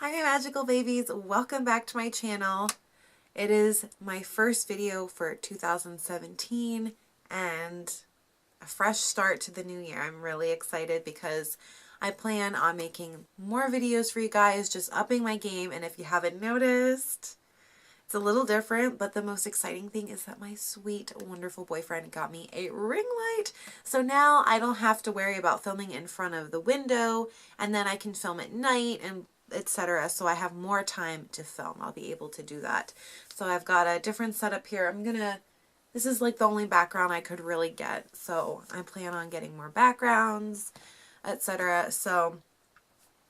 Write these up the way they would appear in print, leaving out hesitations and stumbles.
Hi magical babies, welcome back to my channel. It is my first video for 2017 and a fresh start to the new year. I'm really excited because I plan on making more videos for you guys, just upping my game. And if you haven't noticed, it's a little different, but the most exciting thing is that my sweet, wonderful boyfriend got me a ring light. So now I don't have to worry about filming in front of the window, and then I can film at night and etc. So I have more time to film. I'll be able to do that. So I've got a different setup here. This is like the only background I could really get. So I plan on getting more backgrounds, etc. So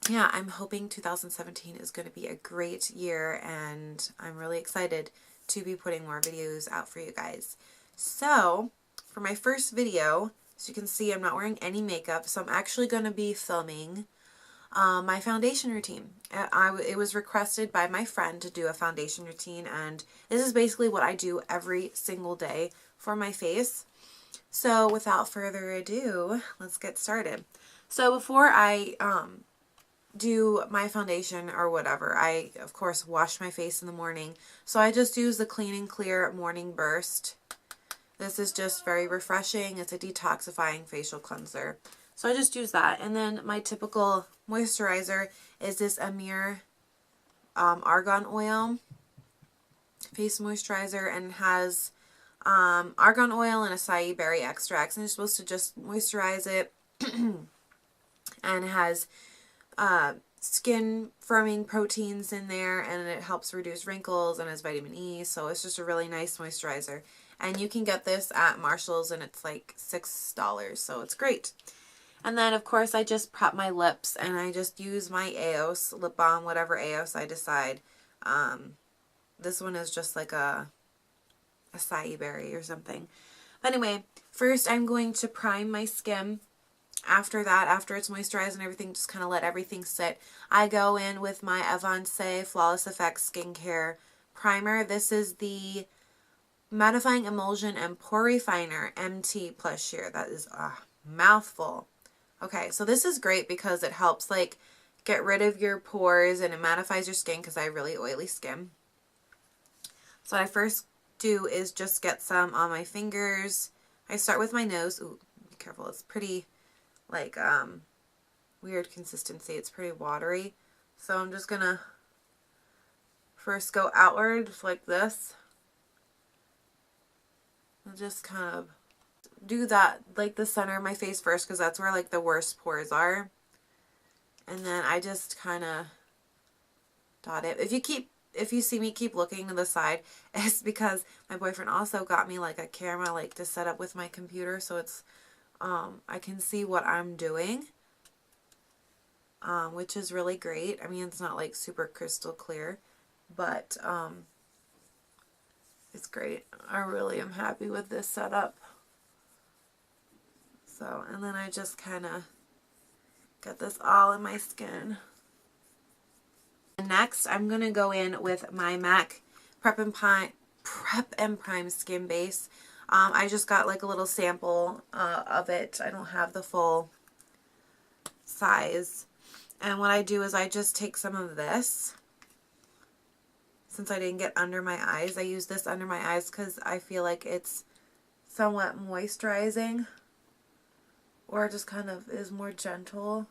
yeah, I'm hoping 2017 is going to be a great year, and I'm really excited to be putting more videos out for you guys. So for my first video, as you can see, I'm not wearing any makeup, so I'm actually going to be filming my foundation routine. It was requested by my friend to do a foundation routine, and this is basically what I do every single day for my face. So without further ado, let's get started. So before I do my foundation or whatever, I of course wash my face in the morning. So I just use the Clean and Clear Morning Burst. This is just very refreshing. It's a detoxifying facial cleanser. So I just use that. And then my typical moisturizer is this Amir Argan Oil face moisturizer, and has argan oil and acai berry extracts. And you're supposed to just moisturize it and it has skin firming proteins in there, and it helps reduce wrinkles, and has vitamin E. So it's just a really nice moisturizer. And you can get this at Marshall's, and it's like $6. So it's great. And then, of course, I just prep my lips, and I just use my Eos lip balm, whatever Eos I decide. This one is just like a acai berry or something. But anyway, first I'm going to prime my skin. After that, after it's moisturized and everything, just kind of let everything sit. I go in with my Avance Flawless Effects Skincare Primer. This is the Mattifying Emulsion and Pore Refiner MT Plus Sheer. That is a mouthful. Okay, so this is great because it helps like get rid of your pores, and it mattifies your skin because I have really oily skin. So what I first do is just get some on my fingers. I start with my nose. Ooh, be careful. It's pretty like weird consistency. It's pretty watery. So I'm just gonna first go outward just like this. I'll just kind of do that like the center of my face first, because that's where like the worst pores are. And then I just kind of dot it. If you see me keep looking to the side, it's because my boyfriend also got me like a camera like to set up with my computer, so it's I can see what I'm doing, which is really great. I mean, it's not like super crystal clear, but it's great. I really am happy with this setup. So, and then I just kind of get this all in my skin. And next, I'm going to go in with my MAC Prep and Prime Skin Base. I just got like a little sample of it. I don't have the full size. And what I do is I just take some of this. Since I didn't get under my eyes, I use this under my eyes because I feel like it's somewhat moisturizing. Or it just kind of is more gentle.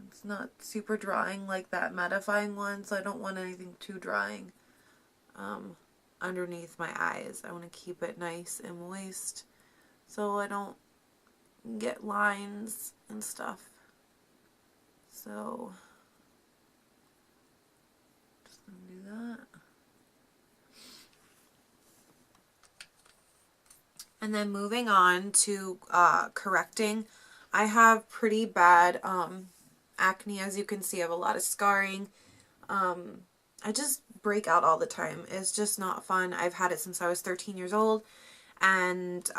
It's not super drying like that mattifying one, so I don't want anything too drying underneath my eyes. I want to keep it nice and moist so I don't get lines and stuff. So, just going to do that. And then moving on to correcting. I have pretty bad acne, as you can see. I have a lot of scarring. I just break out all the time. It's just not fun. I've had it since I was 13 years old, and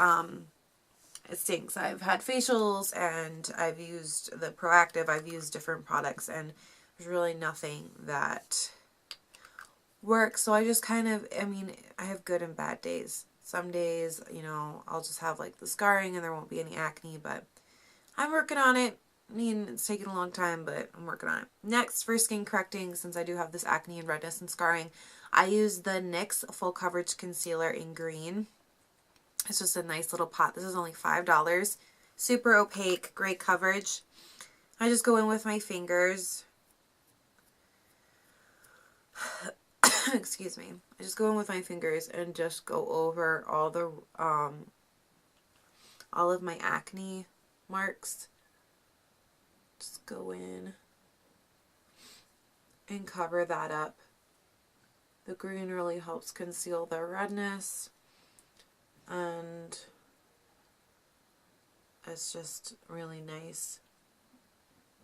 it stinks. I've had facials, and I've used the Proactive. I've used different products, and there's really nothing that works. So I just kind of, I mean, I have good and bad days. Some days, you know, I'll just have like the scarring and there won't be any acne, but I'm working on it. I mean, it's taking a long time, but I'm working on it. Next, for skin correcting, since I do have this acne and redness and scarring, I use the NYX Full Coverage Concealer in green. It's just a nice little pot. This is only $5. Super opaque, great coverage. I just go in with my fingers. Excuse me. I just go in with my fingers and just go over all the all of my acne marks. Just go in and cover that up. The green really helps conceal the redness, and it's just really nice.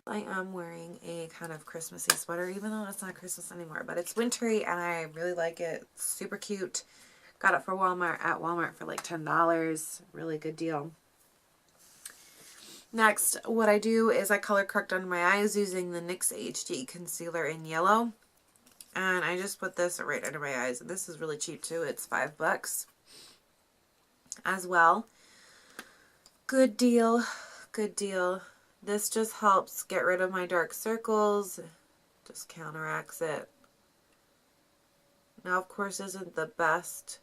I am wearing a kind of Christmassy sweater, even though it's not Christmas anymore, but it's wintry and I really like it. It's super cute. Got it for at Walmart for like $10. Really good deal. Next, what I do is I color correct under my eyes using the NYX HD Concealer in yellow. And I just put this right under my eyes. This is really cheap too. It's $5 as well. Good deal. Good deal. This just helps get rid of my dark circles. Just counteracts it. Now, of course, isn't the best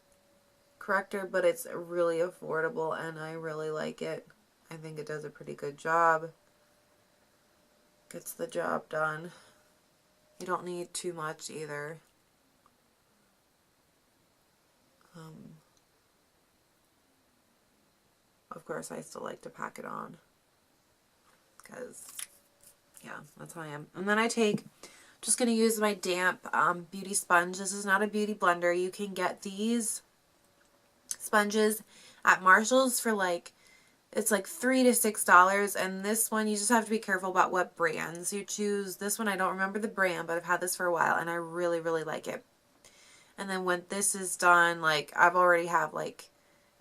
corrector, but it's really affordable and I really like it. I think it does a pretty good job. Gets the job done. You don't need too much either. Of course, I still like to pack it on. Because, yeah, that's how I am. And then I take, just going to use my damp beauty sponge. This is not a beauty blender. You can get these sponges at Marshall's for like, it's like $3 to $6. And this one, you just have to be careful about what brands you choose. This one, I don't remember the brand, but I've had this for a while and I really, really like it. And then when this is done, like, I've already have like,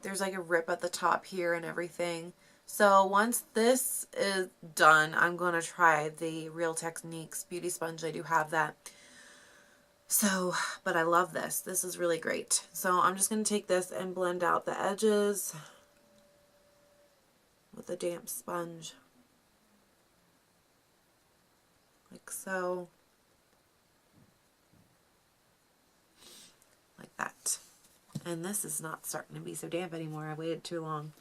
there's like a rip at the top here and everything. So once this is done, I'm going to try the Real Techniques Beauty Sponge. I do have that. So, but I love this. This is really great. So I'm just going to take this and blend out the edges with a damp sponge. Like so. Like that. And this is not starting to be so damp anymore. I waited too long.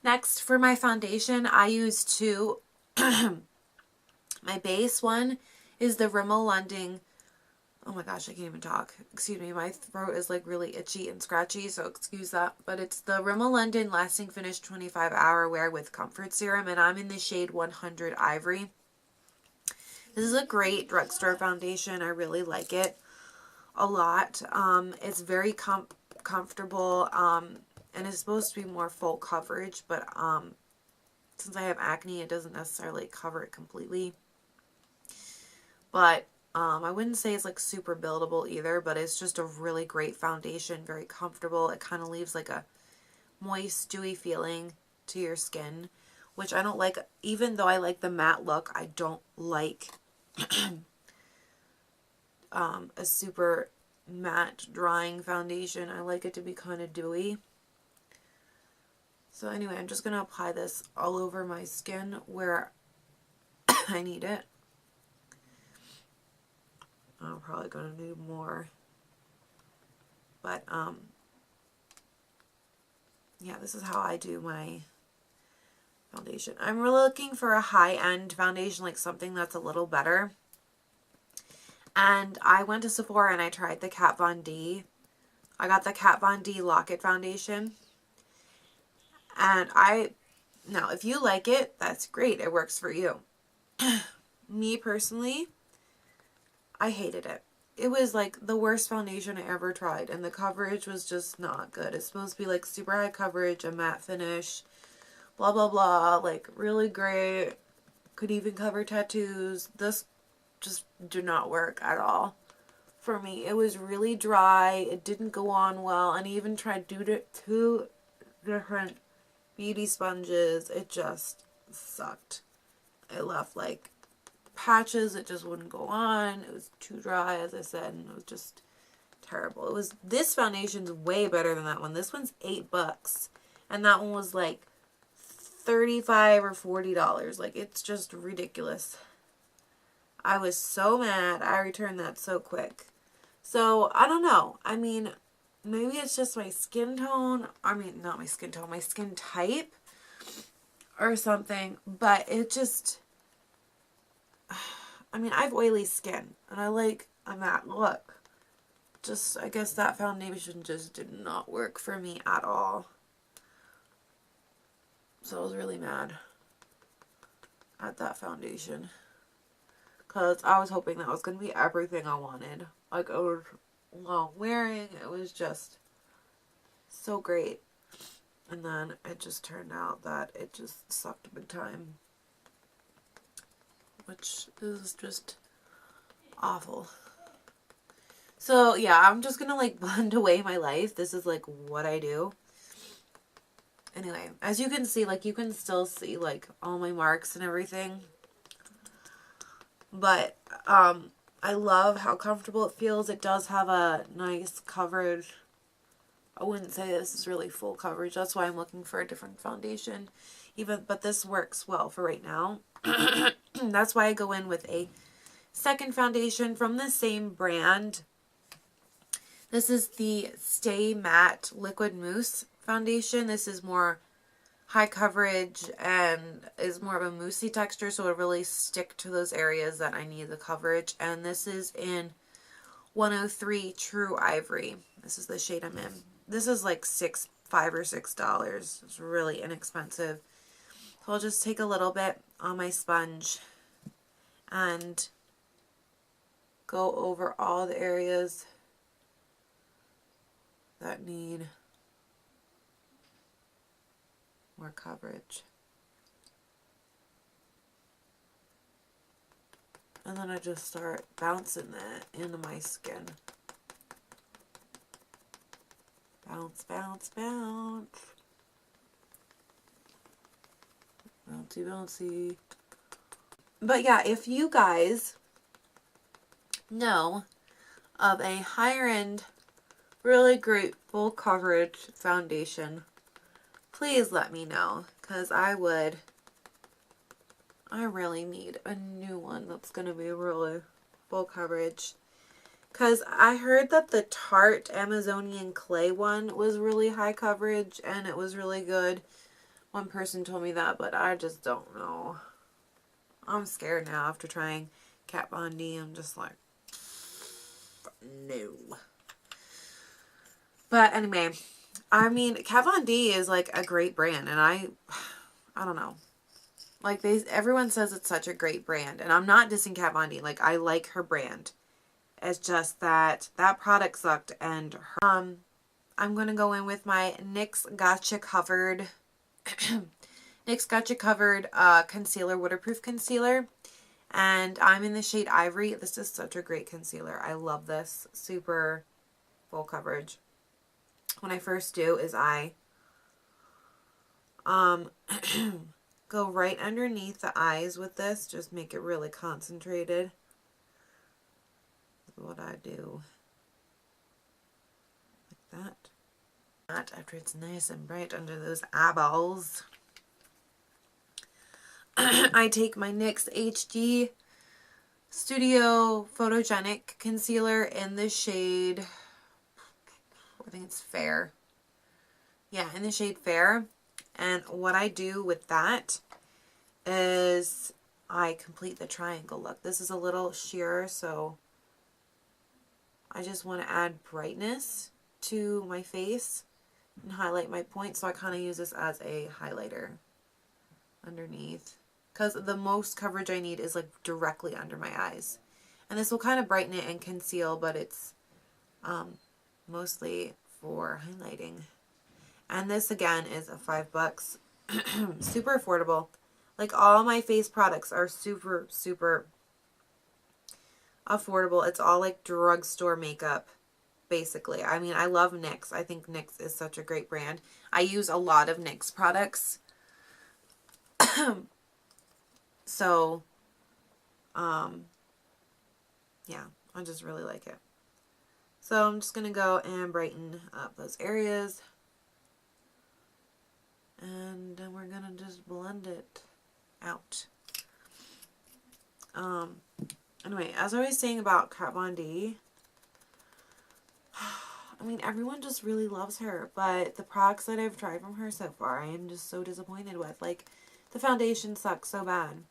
Next, for my foundation, I use two. My base one is the Rimmel London. Oh my gosh, I can't even talk. Excuse me, my throat is like really itchy and scratchy, so excuse that. But it's the Rimmel London Lasting Finish 25-Hour Wear with Comfort Serum, and I'm in the shade 100 Ivory. This is a great drugstore foundation. I really like it a lot. It's very comfortable. And it's supposed to be more full coverage, but since I have acne, it doesn't necessarily cover it completely. But I wouldn't say it's like super buildable either, but it's just a really great foundation, very comfortable. It kind of leaves like a moist, dewy feeling to your skin, which I don't like. Even though I like the matte look, I don't like a super matte drying foundation. I like it to be kind of dewy. So anyway, I'm just going to apply this all over my skin where I need it. I'm probably going to do more. But, yeah, this is how I do my foundation. I'm really looking for a high-end foundation, like something that's a little better. And I went to Sephora and I tried the Kat Von D. I got the Kat Von D Lock-It Foundation. And now if you like it, that's great. It works for you. Me personally, I hated it. It was like the worst foundation I ever tried. And the coverage was just not good. It's supposed to be like super high coverage, a matte finish, blah, blah, blah. Like really great. Could even cover tattoos. This just did not work at all for me. It was really dry. It didn't go on well. And I even tried two different beauty sponges. It just sucked. It left like patches. It just wouldn't go on. It was too dry, as I said, and it was just terrible. This foundation's way better than that one. This one's $8 and that one was like $35 or $40. Like, it's just ridiculous. I was so mad. I returned that so quick. So, I don't know. I mean, maybe it's just my skin tone. I mean, not my skin tone, my skin type or something. But it just, I mean, I have oily skin. And I like a matte look. Just, I guess that foundation just did not work for me at all. So I was really mad at that foundation. Because I was hoping that was going to be everything I wanted. Like, I was wearing, it was just so great. And then it just turned out that it just sucked big time. Which is just awful. So, yeah, I'm just going to, like, blend away my life. This is, like, what I do. Anyway, as you can see, like, you can still see, like, all my marks and everything. But, I love how comfortable it feels. It does have a nice coverage. I wouldn't say this is really full coverage. That's why I'm looking for a different foundation. But this works well for right now. That's why I go in with a second foundation from the same brand. This is the Stay Matte Liquid Mousse foundation. This is more high coverage and is more of a moussey texture, so it'll really stick to those areas that I need the coverage. And this is in 103 True Ivory. This is the shade I'm in. This is like $5 or $6. It's really inexpensive. So I'll just take a little bit on my sponge and go over all the areas that need more coverage. And then I just start bouncing that into my skin. Bounce, bounce, bounce. Bouncy, bouncy. But yeah, if you guys know of a higher end, really great full coverage foundation, please let me know, because I really need a new one that's going to be really full coverage. Because I heard that the Tarte Amazonian Clay one was really high coverage and it was really good. One person told me that, but I just don't know. I'm scared now after trying Kat Von D. I'm just like, no. But anyway, I mean, Kat Von D is like a great brand, and I don't know. Like, everyone says it's such a great brand, and I'm not dissing Kat Von D. Like, I like her brand. It's just that that product sucked, and her, I'm going to go in with my NYX Gotcha Covered NYX Gotcha Covered concealer, waterproof concealer, and I'm in the shade Ivory. This is such a great concealer. I love this. Super full coverage. What I first do is I go right underneath the eyes with this. Just make it really concentrated. That's what I do. Like that. After it's nice and bright under those eyeballs, I take my NYX HD Studio Photogenic Concealer in the shade, I think it's Fair. Yeah, in the shade Fair. And what I do with that is I complete the triangle look. This is a little sheer, so I just want to add brightness to my face and highlight my points. So I kind of use this as a highlighter underneath, because the most coverage I need is like directly under my eyes. And this will kind of brighten it and conceal, but it's mostly for highlighting. And this again is a $5. Super affordable. Like, all my face products are super, super affordable. It's all like drugstore makeup, basically. I mean, I love NYX. I think NYX is such a great brand. I use a lot of NYX products. So, yeah, I just really like it. So I'm just going to go and brighten up those areas. and then we're gonna just blend it out. Anyway, as I was saying about Kat Von D, I mean, everyone just really loves her, but the products that I've tried from her so far, I am just so disappointed with. Like, the foundation sucks so bad.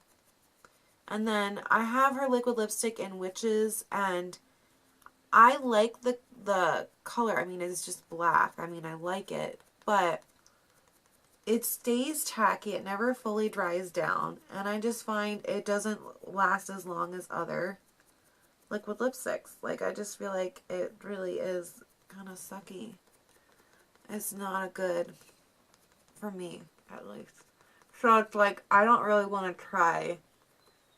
And then I have her liquid lipstick in Witches, and I like the color. I mean, it's just black. I mean, I like it, but it stays tacky. It never fully dries down, and I just find it doesn't last as long as other liquid lipsticks. Like, I just feel like it really is kind of sucky. It's not a good, for me at least. So it's like, I don't really want to try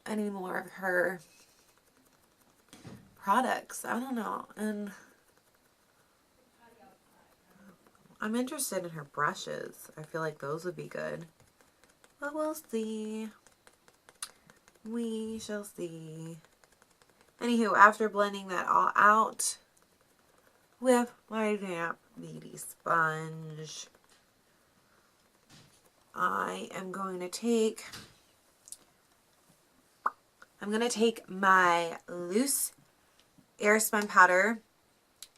any more of her products. I don't know. And I'm interested in her brushes. I feel like those would be good. But we'll see. We shall see. Anywho, after blending that all out with my damp beauty sponge, I am going to take my loose Airspun powder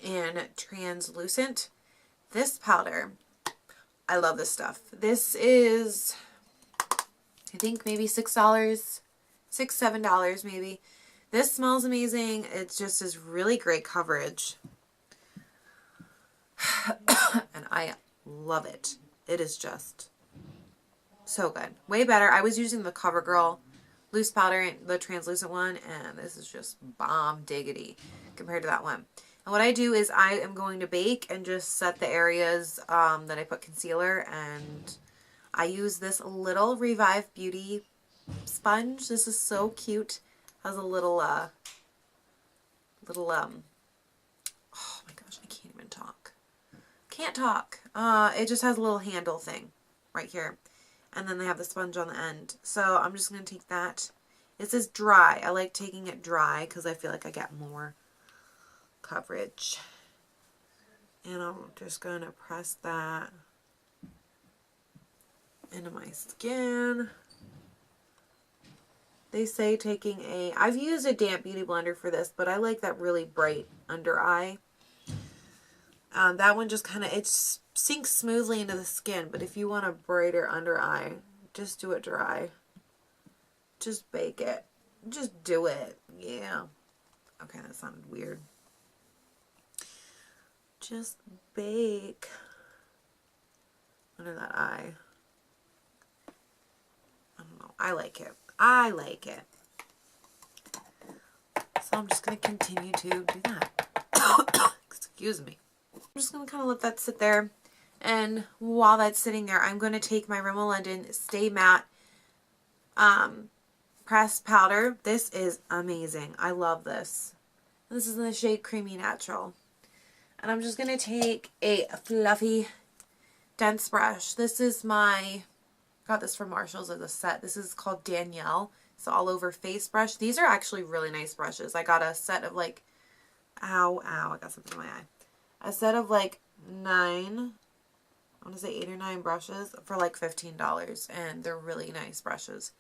in translucent. This powder, I love this stuff. This is, I think maybe $6, $6, $7 maybe. This smells amazing. It just is really great coverage. And I love it. It is just so good. Way better. I was using the CoverGirl loose powder, the translucent one, and this is just bomb diggity compared to that one. And what I do is I am going to bake and just set the areas that I put concealer, and I use this little Revive Beauty sponge. This is so cute. Has a little oh my gosh, I can't even talk. Can't talk. It just has a little handle thing right here. And then they have the sponge on the end. So I'm just going to take that. It says dry. I like taking it dry because I feel like I get more coverage. And I'm just going to press that into my skin. They say taking I've used a damp beauty blender for this, but I like that really bright under eye. That one just kind of, it sinks smoothly into the skin, but if you want a brighter under eye, just do it dry. Just bake it. Just do it. Yeah. Okay, that sounded weird. Just bake under that eye. I don't know. I like it. I like it. So I'm just going to continue to do that. Excuse me. I'm just going to kind of let that sit there. And while that's sitting there, I'm going to take my Rimmel London Stay Matte pressed powder. This is amazing. I love this. This is in the shade Creamy Natural. And I'm just going to take a fluffy, dense brush. This is got this from Marshall's as a set. This is called Danielle. It's all over face brush. These are actually really nice brushes. I got a set of like, ow, I got something in my eye. A set of like 9, I want to say 8 or 9 brushes for like $15. And they're really nice brushes.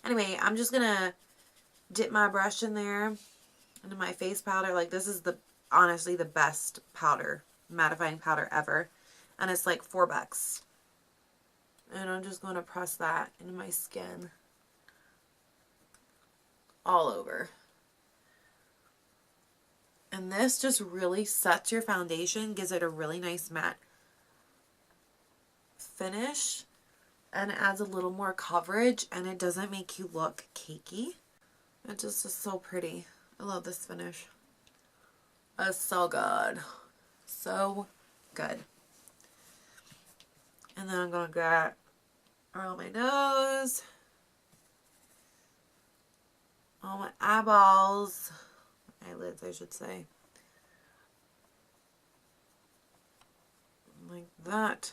Anyway, I'm just going to dip my brush in there into my face powder. Like, this is honestly the best powder, mattifying powder ever. And it's like $4. And I'm just going to press that into my skin all over. And this just really sets your foundation, gives it a really nice matte finish, and it adds a little more coverage, and it doesn't make you look cakey. It just is so pretty. I love this finish. It's so good. So good. And then I'm going to get around my nose, all my eyeballs, eyelids I should say, like that.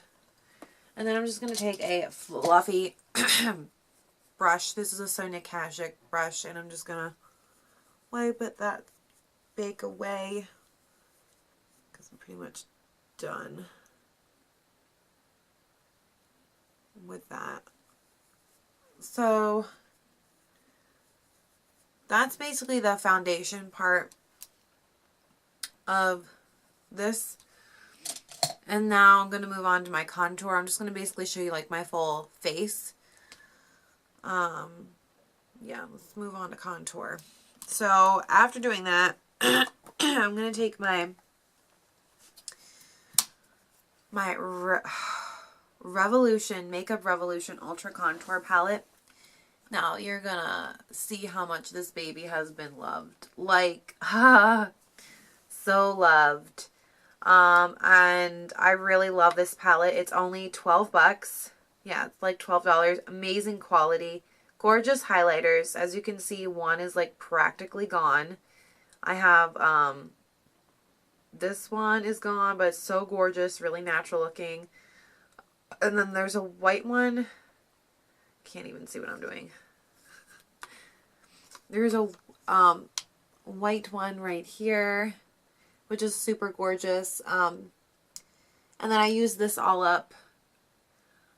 And then I'm just going to take a fluffy brush. This is a Sonia Kashuk brush, and I'm just going to wipe that bake away because I'm pretty much done. with that. So that's basically the foundation part of this. And now I'm going to move on to my contour. I'm just going to basically show you like my full face. Yeah, let's move on to contour. So after doing that, I'm going to take my Revolution, Makeup Revolution Ultra Contour Palette. Now you're going to see how much this baby has been loved. Like, so loved. And I really love this palette. It's only 12 bucks. Yeah, it's like $12. Amazing quality. Gorgeous highlighters. As you can see, one is like practically gone. I have, this one is gone, but it's so gorgeous, really natural looking. And then there's a white one. Can't even see what I'm doing. There's a, white one right here, which is super gorgeous. And then I use this all up.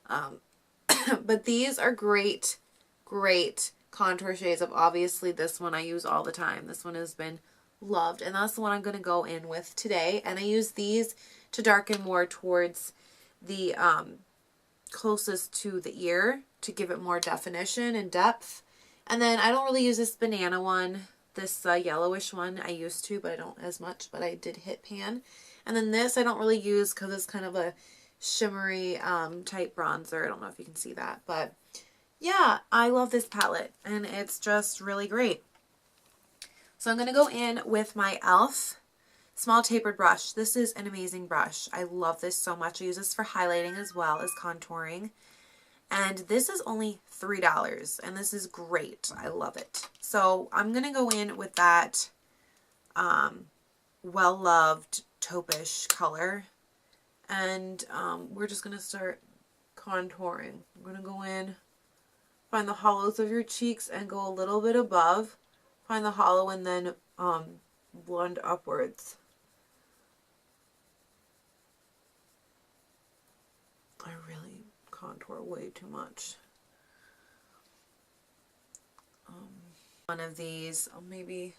But these are great, great contour shades of obviously this one I use all the time. This one has been loved. And that's the one I'm going to go in with today. And I use these to darken more towards the closest to the ear to give it more definition and depth. And then I don't really use this banana one. This yellowish one I used to, but I don't as much, but I did hit pan. And then this I don't really use because it's kind of a shimmery type bronzer. I don't know if you can see that, but yeah, I love this palette and it's just really great. So I'm going to go in with my e.l.f. small tapered brush. This is an amazing brush. I love this so much. I use this for highlighting as well as contouring. And this is only $3 and this is great. I love it. So I'm going to go in with that well-loved taupish color. And we're just going to start contouring. I'm going to go in, find the hollows of your cheeks and go a little bit above. Find the hollow and then blend upwards. I really contour way too much. One of these, or maybe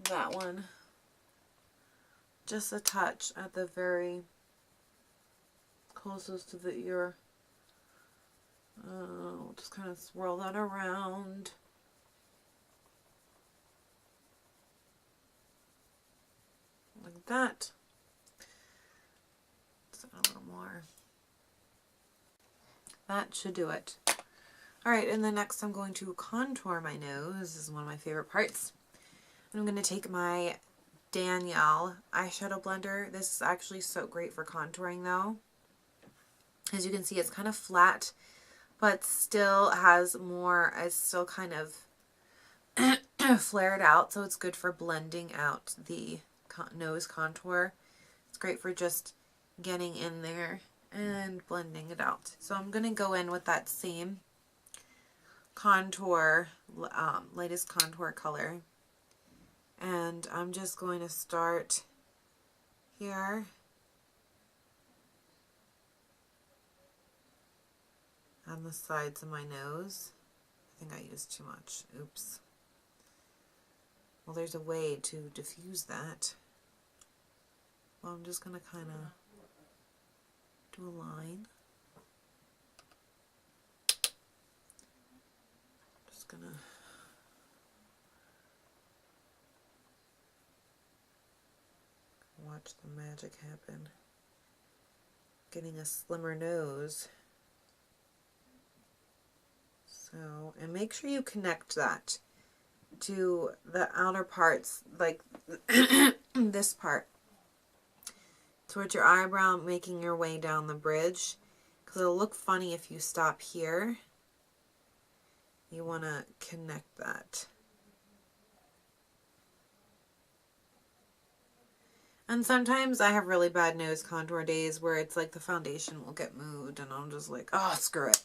that one. Just a touch at the very closest to the ear. Just kind of swirl that around. Like that. Just a little more. That should do it. Alright, and then next I'm going to contour my nose. This is one of my favorite parts. And I'm going to take my Danielle eyeshadow blender. This is actually so great for contouring though. As you can see, it's kind of flat, but still has more, it's still kind of flared out, so it's good for blending out the nose contour. It's great for just getting in there and blending it out. So I'm going to go in with that same contour, latest contour color. And I'm just going to start here. On the sides of my nose. I think I used too much. Oops. Well, there's a way to diffuse that. Well, I'm just going to kind of do a line. Just going to watch the magic happen. Getting a slimmer nose. So, and make sure you connect that to the outer parts, like this part, towards your eyebrow, making your way down the bridge, because it'll look funny if you stop here. You want to connect that. And sometimes I have really bad nose contour days where it's like the foundation will get moved and I'm just like, oh, screw it.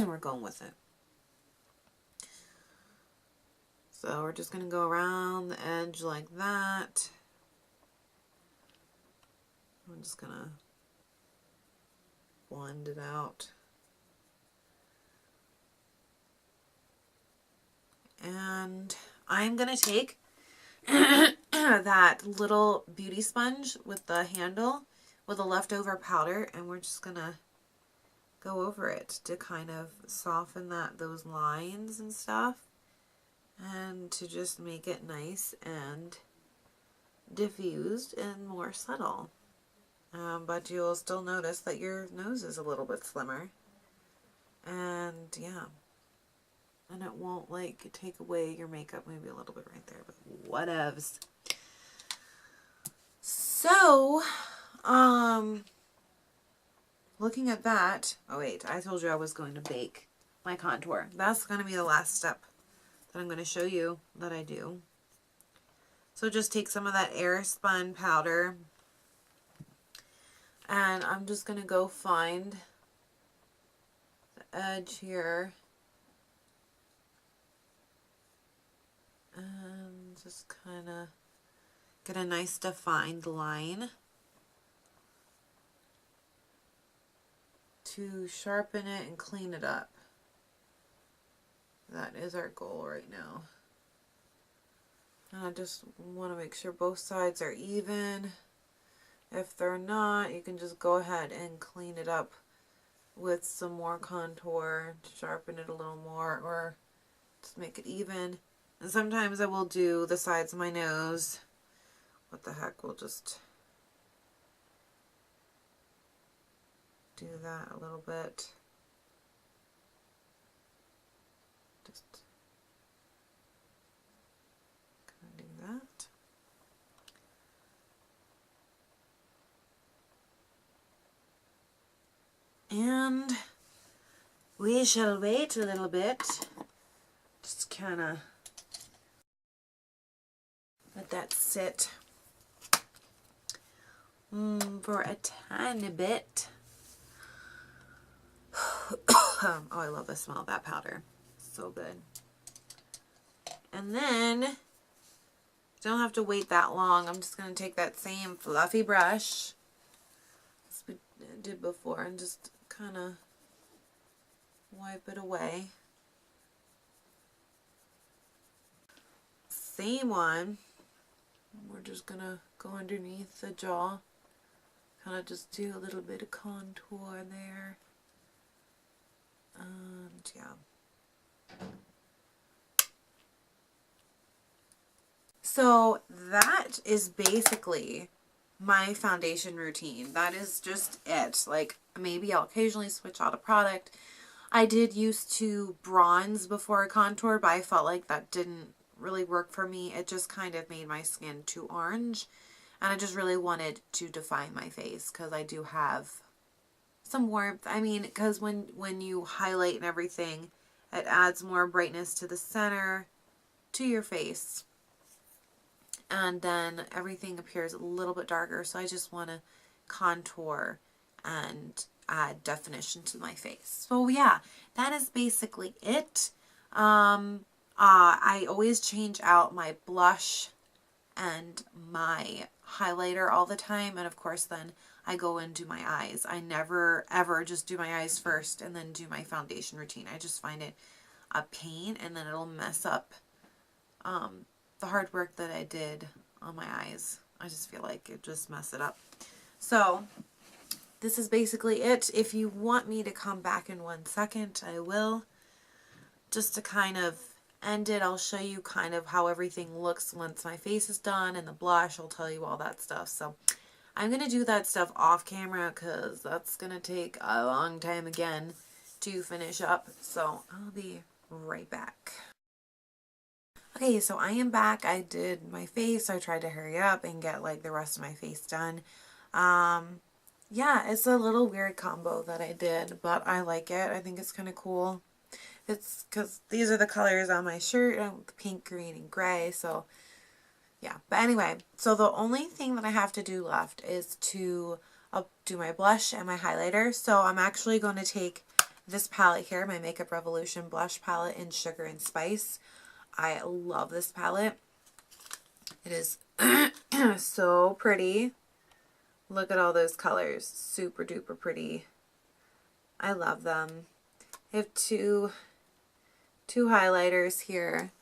We're going with it. So we're just going to go around the edge like that. I'm just going to blend it out. And I'm going to take that little beauty sponge with the handle with the leftover powder, and we're just going to go over it to kind of soften those lines and stuff, and to just make it nice and diffused and more subtle. But you'll still notice that your nose is a little bit slimmer. And yeah. And it won't like take away your makeup, maybe a little bit right there, but whatevs. So, looking at that, oh wait, I told you I was going to bake my contour. That's going to be the last step that I'm going to show you that I do. So just take some of that air spun powder, and I'm just going to go find the edge here. And just kind of get a nice defined line to sharpen it and clean it up. That is our goal right now. And I just want to make sure both sides are even. If they're not, you can just go ahead and clean it up with some more contour to sharpen it a little more, or just make it even. And sometimes I will do the sides of my nose. What the heck, we'll just do that a little bit. Just kind of do that. And we shall wait a little bit. Just kind of let that sit for a tiny bit. Oh, I love the smell of that powder. So good. And then, don't have to wait that long. I'm just going to take that same fluffy brush as we did before and just kind of wipe it away. Same one. We're just going to go underneath the jaw. Kind of just do a little bit of contour there. And yeah. So that is basically my foundation routine. That is just it. Like, maybe I'll occasionally switch out a product. I did used to bronze before a contour, but I felt like that didn't really work for me. It just kind of made my skin too orange, and I just really wanted to define my face because I do have some warmth. I mean, because when you highlight and everything, it adds more brightness to the center, to your face, and then everything appears a little bit darker. So I just want to contour and add definition to my face. So yeah, that is basically it. I always change out my blush and my highlighter all the time, and of course then I go and do my eyes. I never ever just do my eyes first and then do my foundation routine. I just find it a pain, and then it'll mess up the hard work that I did on my eyes. I just feel like it just mess it up. So this is basically it. If you want me to come back in 1 second, I will. Just to kind of end it, I'll show you kind of how everything looks once my face is done, and the blush, I'll tell you all that stuff. So I'm going to do that stuff off camera because that's going to take a long time again to finish up. So I'll be right back. Okay, so I am back. I did my face. I tried to hurry up and get like the rest of my face done. Yeah, it's a little weird combo that I did, but I like it. I think it's kind of cool. It's because these are the colors on my shirt, pink, green, and gray, so yeah. But anyway, so the only thing that I have to do left is to do my blush and my highlighter. So I'm actually going to take this palette here, my Makeup Revolution blush palette in Sugar and Spice. I love this palette. It is so pretty. Look at all those colors. Super duper pretty. I love them. I have two highlighters here.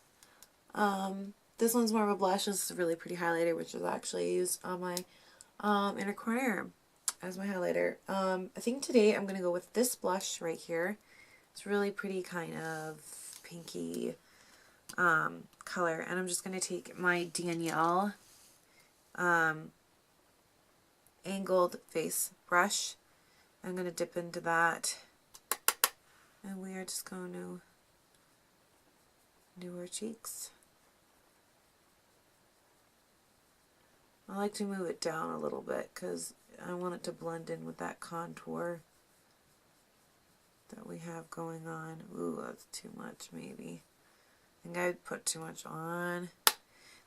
This one's more of a blush. This is a really pretty highlighter, which is actually used on my inner corner as my highlighter. I think today I'm going to go with this blush right here. It's really pretty kind of pinky color. And I'm just going to take my Danielle angled face brush. I'm going to dip into that. And we are just going to do our cheeks. I like to move it down a little bit because I want it to blend in with that contour that we have going on. Ooh, that's too much maybe. I think I'd put too much on.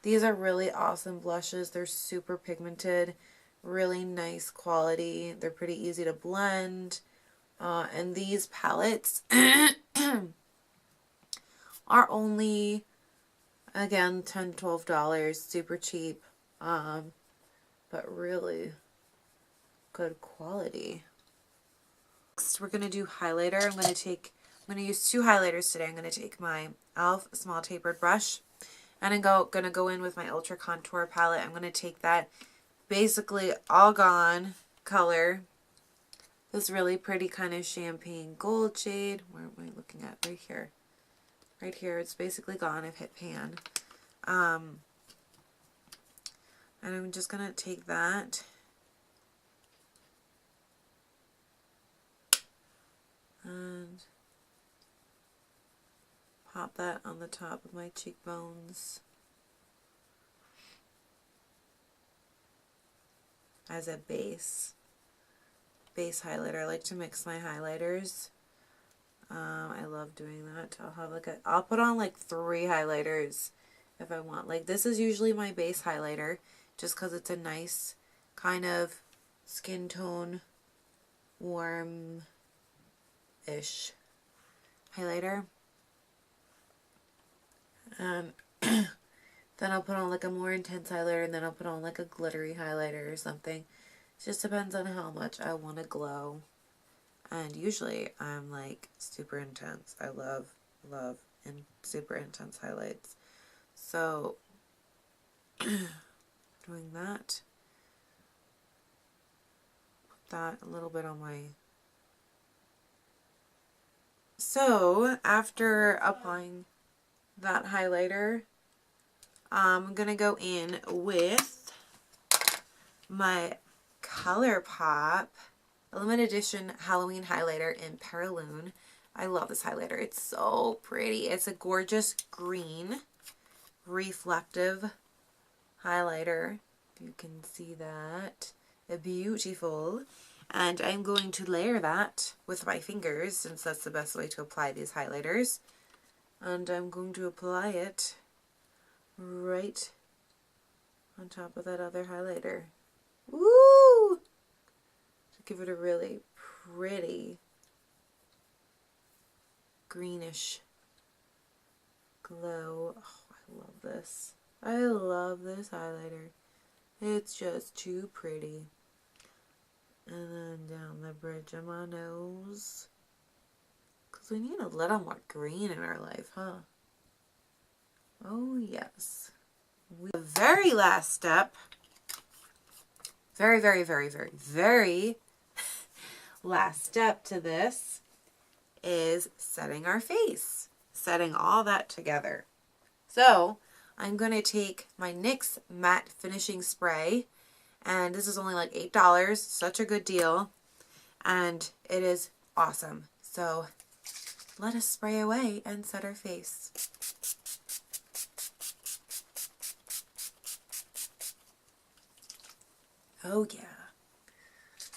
These are really awesome blushes. They're super pigmented, really nice quality. They're pretty easy to blend. And these palettes are only, again, $10, $12, super cheap. But really good quality. Next, we're going to do highlighter. I'm going to use two highlighters today. I'm going to take my e.l.f. small tapered brush and I'm going to go in with my Ultra Contour palette. I'm going to take that basically all gone color. This really pretty kind of champagne gold shade. Where am I looking at? Right here. Right here. It's basically gone. I've hit pan. And I'm just going to take that and pop that on the top of my cheekbones as a base highlighter. I like to mix my highlighters. I love doing that. I'll put on like 3 highlighters if I want. Like this is usually my base highlighter just because it's a nice kind of skin tone warm-ish highlighter. Then I'll put on like a more intense highlighter and then I'll put on like a glittery highlighter or something. It just depends on how much I want to glow. And usually I'm like super intense. I love and super intense highlights. So doing that. Put that a little bit on my... So after applying that highlighter, I'm going to go in with my ColourPop limited edition Halloween highlighter in Perloon. I love this highlighter. It's so pretty. It's a gorgeous green reflective highlighter. You can see that. Beautiful. And I'm going to layer that with my fingers since that's the best way to apply these highlighters. And I'm going to apply it right on top of that other highlighter. Woo! To give it a really pretty greenish glow. Oh, I love this. I love this highlighter. It's just too pretty. And then down the bridge of my nose. Because we need a little more green in our life, huh? Oh, yes. The very last step, very last step to this is setting our face. Setting all that together. So, I'm going to take my NYX Matte Finishing Spray. And this is only like $8. Such a good deal. And it is awesome. So, let us spray away and set our face. Oh yeah.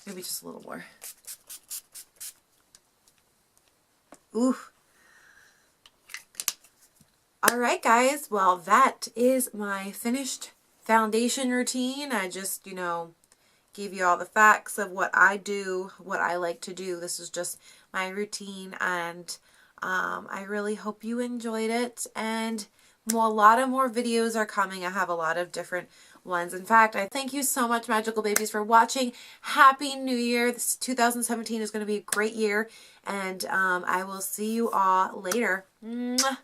Maybe just a little more. Ooh. Alright guys, well that is my finished foundation routine. I just, gave you all the facts of what I do, what I like to do. This is just my routine and I really hope you enjoyed it. And A lot of more videos are coming. I have a lot of different ones. In fact, I thank you so much, Magical Babies, for watching. Happy New Year. This 2017 is going to be a great year, and I will see you all later. Mwah.